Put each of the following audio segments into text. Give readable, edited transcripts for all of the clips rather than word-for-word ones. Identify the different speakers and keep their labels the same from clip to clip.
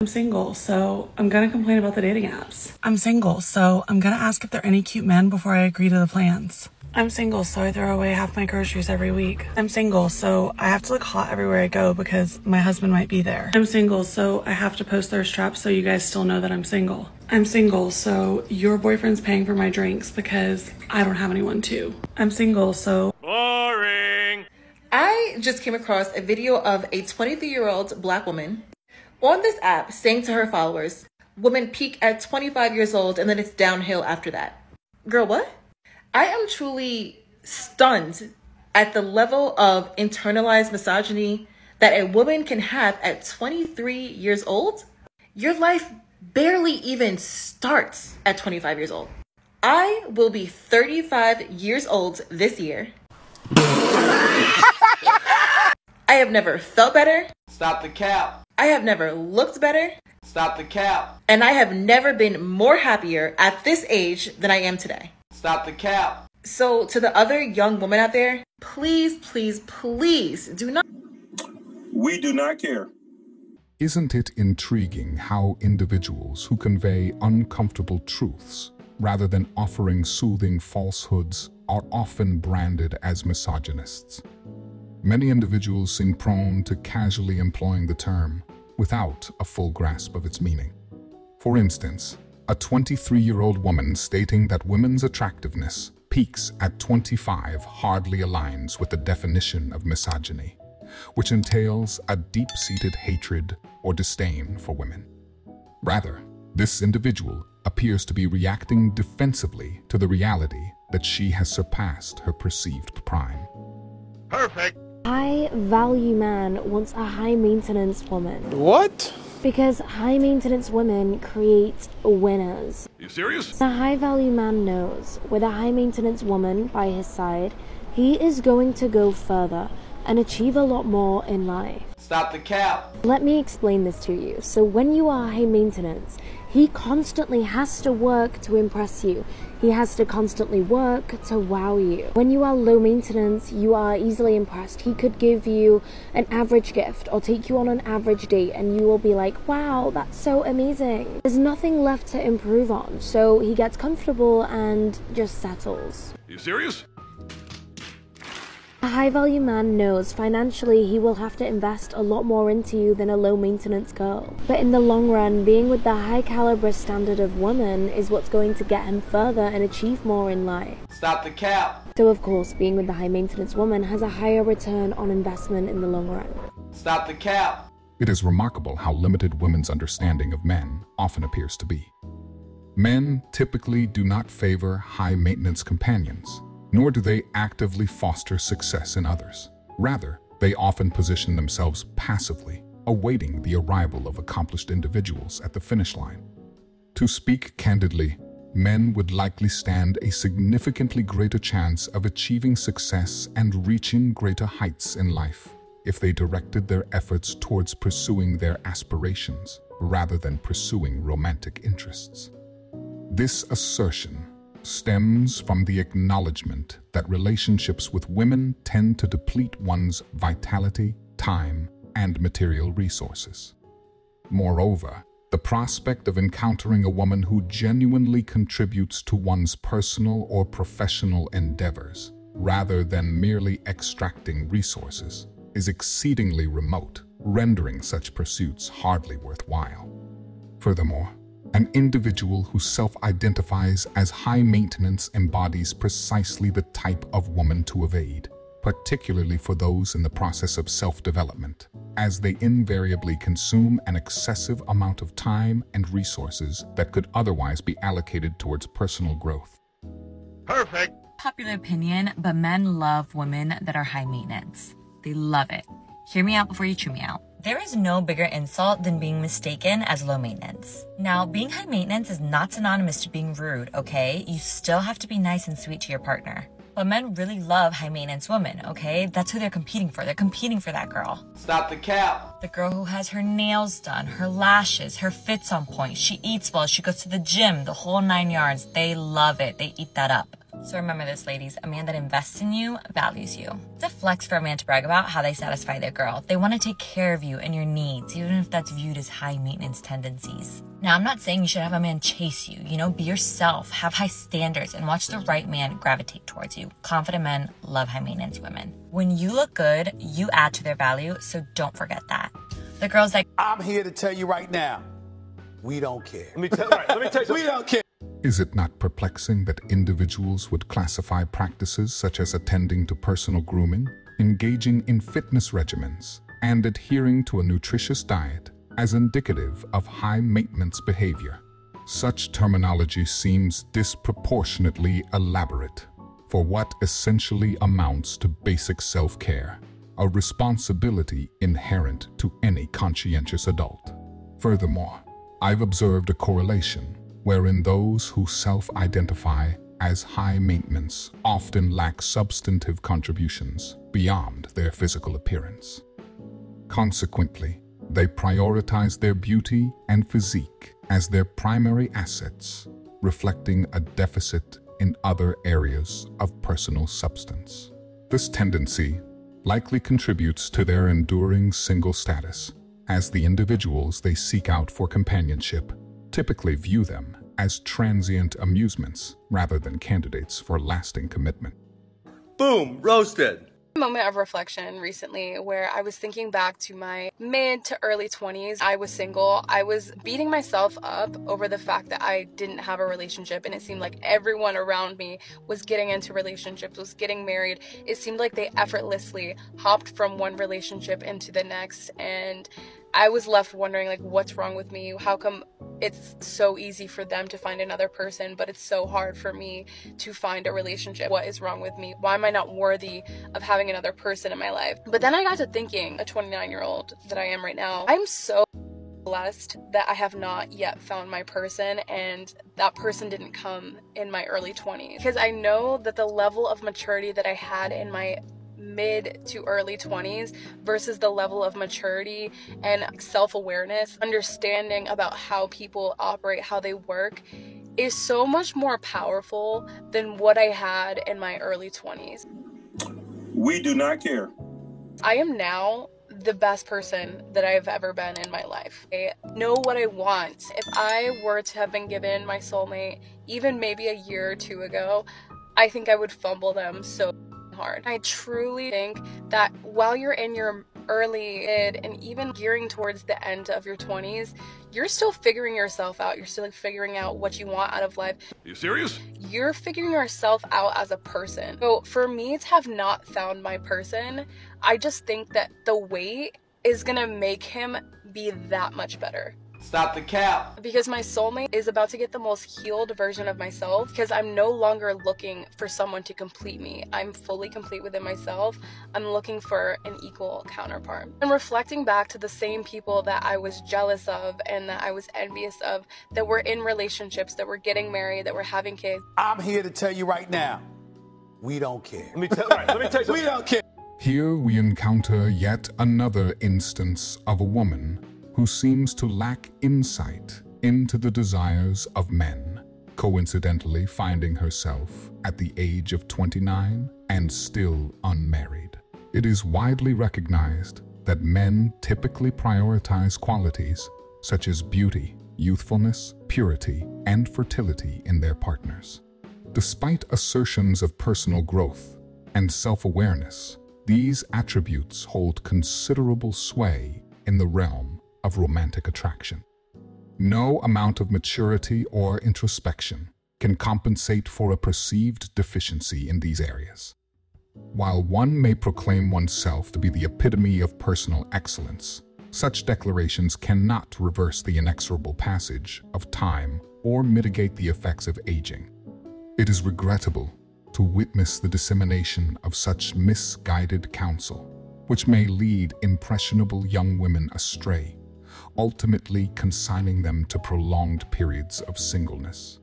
Speaker 1: I'm single, so I'm gonna complain about the dating apps. I'm single, so I'm gonna ask if there are any cute men before I agree to the plans. I'm single, so I throw away half my groceries every week. I'm single, so I have to look hot everywhere I go because my husband might be there. I'm single, so I have to post thirst traps so you guys still know that I'm single. I'm single, so your boyfriend's paying for my drinks because I don't have anyone to. I'm single, so...
Speaker 2: Boring! I just came across a video of a 23-year-old black woman on this app saying to her followers, women peak at 25 years old and then it's downhill after that. Girl, what? I am truly stunned at the level of internalized misogyny that a woman can have at 23 years old. Your life barely even starts at 25 years old. I will be 35 years old this year. I have never felt better.
Speaker 3: Stop the cap.
Speaker 2: I have never looked better.
Speaker 3: Stop the cap.
Speaker 2: And I have never been more happier at this age than I am today.
Speaker 3: Stop the cap.
Speaker 2: So to the other young women out there, please, please, please do not.
Speaker 4: We do not care.
Speaker 5: Isn't it intriguing how individuals who convey uncomfortable truths rather than offering soothing falsehoods are often branded as misogynists? Many individuals seem prone to casually employing the term without a full grasp of its meaning. For instance, a 23-year-old woman stating that women's attractiveness peaks at 25 hardly aligns with the definition of misogyny, which entails a deep-seated hatred or disdain for women. Rather, this individual appears to be reacting defensively to the reality that she has surpassed her perceived prime.
Speaker 3: Perfect.
Speaker 6: High-value man wants a high-maintenance woman.
Speaker 3: What?
Speaker 6: Because high-maintenance women create winners.
Speaker 3: You serious?
Speaker 6: The high-value man knows with a high-maintenance woman by his side, he is going to go further and achieve a lot more in life.
Speaker 3: Stop the cap.
Speaker 6: Let me explain this to you. So when you are high maintenance, he constantly has to work to impress you. He has to constantly work to wow you. When you are low maintenance, you are easily impressed. He could give you an average gift or take you on an average date and you will be like, wow, that's so amazing. There's nothing left to improve on. So he gets comfortable and just settles.
Speaker 3: You serious?
Speaker 6: A high-value man knows financially he will have to invest a lot more into you than a low-maintenance girl. But in the long run, being with the high-caliber standard of woman is what's going to get him further and achieve more in life.
Speaker 3: Stop the cap.
Speaker 6: So of course, being with the high-maintenance woman has a higher return on investment in the long run.
Speaker 3: Stop the cap.
Speaker 5: It is remarkable how limited women's understanding of men often appears to be. Men typically do not favor high-maintenance companions, nor do they actively foster success in others. Rather, they often position themselves passively, awaiting the arrival of accomplished individuals at the finish line. To speak candidly, men would likely stand a significantly greater chance of achieving success and reaching greater heights in life if they directed their efforts towards pursuing their aspirations rather than pursuing romantic interests. This assertion stems from the acknowledgement that relationships with women tend to deplete one's vitality, time, and material resources. Moreover, the prospect of encountering a woman who genuinely contributes to one's personal or professional endeavors, rather than merely extracting resources, is exceedingly remote, rendering such pursuits hardly worthwhile. Furthermore, an individual who self-identifies as high maintenance embodies precisely the type of woman to evade, particularly for those in the process of self-development, as they invariably consume an excessive amount of time and resources that could otherwise be allocated towards personal growth.
Speaker 3: Perfect.
Speaker 7: Popular opinion, but men love women that are high maintenance. They love it. Hear me out before you chew me out. There is no bigger insult than being mistaken as low maintenance. Now, being high maintenance is not synonymous to being rude, okay? You still have to be nice and sweet to your partner. But men really love high maintenance women, okay? That's who they're competing for. They're competing for that girl.
Speaker 3: Stop the cap.
Speaker 7: The girl who has her nails done, her lashes, her fit's on point. She eats well, she goes to the gym, the whole 9 yards. They love it. They eat that up. So remember this, ladies, a man that invests in you values you. It's a flex for a man to brag about how they satisfy their girl. They want to take care of you and your needs, even if that's viewed as high maintenance tendencies. Now, I'm not saying you should have a man chase you, be yourself, have high standards, and watch the right man gravitate towards you. Confident men love high maintenance women. When you look good, you add to their value, so don't forget that. The girls that
Speaker 8: I'm here to tell you right now, we don't care.
Speaker 3: Let me tell you something.
Speaker 8: We don't care.
Speaker 5: Is it not perplexing that individuals would classify practices such as attending to personal grooming, engaging in fitness regimens, and adhering to a nutritious diet as indicative of high-maintenance behavior? Such terminology seems disproportionately elaborate for what essentially amounts to basic self-care, a responsibility inherent to any conscientious adult. Furthermore, I've observed a correlation wherein those who self-identify as high maintenance often lack substantive contributions beyond their physical appearance. Consequently, they prioritize their beauty and physique as their primary assets, reflecting a deficit in other areas of personal substance. This tendency likely contributes to their enduring single status, as the individuals they seek out for companionship typically view them as transient amusements rather than candidates for lasting commitment.
Speaker 3: Boom, roasted.
Speaker 1: Moment of reflection recently where I was thinking back to my mid to early 20s. I was single. I was beating myself up over the fact that I didn't have a relationship, and it seemed like everyone around me was getting into relationships, was getting married. It seemed like they effortlessly hopped from one relationship into the next, and I was left wondering, like, what's wrong with me? How come it's so easy for them to find another person, but it's so hard for me to find a relationship? What is wrong with me? Why am I not worthy of having another person in my life? But then I got to thinking, a 29-year-old that I am right now, I'm so blessed that I have not yet found my person, and that person didn't come in my early 20s. Because I know that the level of maturity that I had in my mid to early 20s versus the level of maturity and self-awareness, understanding about how people operate, how they work, is so much more powerful than what I had in my early 20s.
Speaker 4: We do not care.
Speaker 1: I am now the best person that I've ever been in my life. I know what I want. If I were to have been given my soulmate even maybe a year or two ago, I think I would fumble them so hard. I truly think that while you're in your early mid and even gearing towards the end of your 20s, you're still figuring yourself out. You're still figuring out what you want out of life.
Speaker 3: Are you serious?
Speaker 1: You're figuring yourself out as a person. So for me to have not found my person, I just think that the wait is gonna make him be that much better.
Speaker 3: Stop the cap.
Speaker 1: Because my soulmate is about to get the most healed version of myself, because I'm no longer looking for someone to complete me. I'm fully complete within myself. I'm looking for an equal counterpart. And reflecting back to the same people that I was jealous of and that I was envious of, that were in relationships, that were getting married, that were having kids.
Speaker 8: I'm here to tell you right now, we don't care.
Speaker 3: Let me tell you something.
Speaker 8: We don't care.
Speaker 5: Here we encounter yet another instance of a woman who seems to lack insight into the desires of men, coincidentally finding herself at the age of 29 and still unmarried. It is widely recognized that men typically prioritize qualities such as beauty, youthfulness, purity, and fertility in their partners. Despite assertions of personal growth and self-awareness, these attributes hold considerable sway in the realm of romantic attraction. No amount of maturity or introspection can compensate for a perceived deficiency in these areas. While one may proclaim oneself to be the epitome of personal excellence, such declarations cannot reverse the inexorable passage of time or mitigate the effects of aging. It is regrettable to witness the dissemination of such misguided counsel, which may lead impressionable young women astray, ultimately consigning them to prolonged periods of singleness.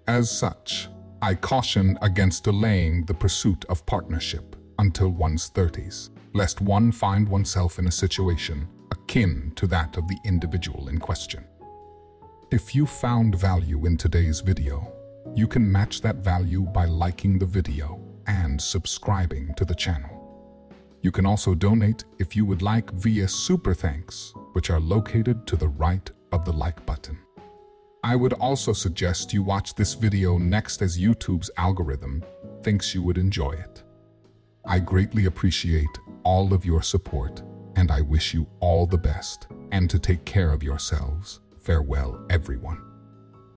Speaker 5: As such, I caution against delaying the pursuit of partnership until one's 30s, lest one find oneself in a situation akin to that of the individual in question. If you found value in today's video, You can match that value by liking the video and subscribing to the channel. You can also donate if you would like via Super Thanks, which are located to the right of the like button. I would also suggest you watch this video next as YouTube's algorithm thinks you would enjoy it. I greatly appreciate all of your support, and I wish you all the best, and to take care of yourselves. Farewell, everyone.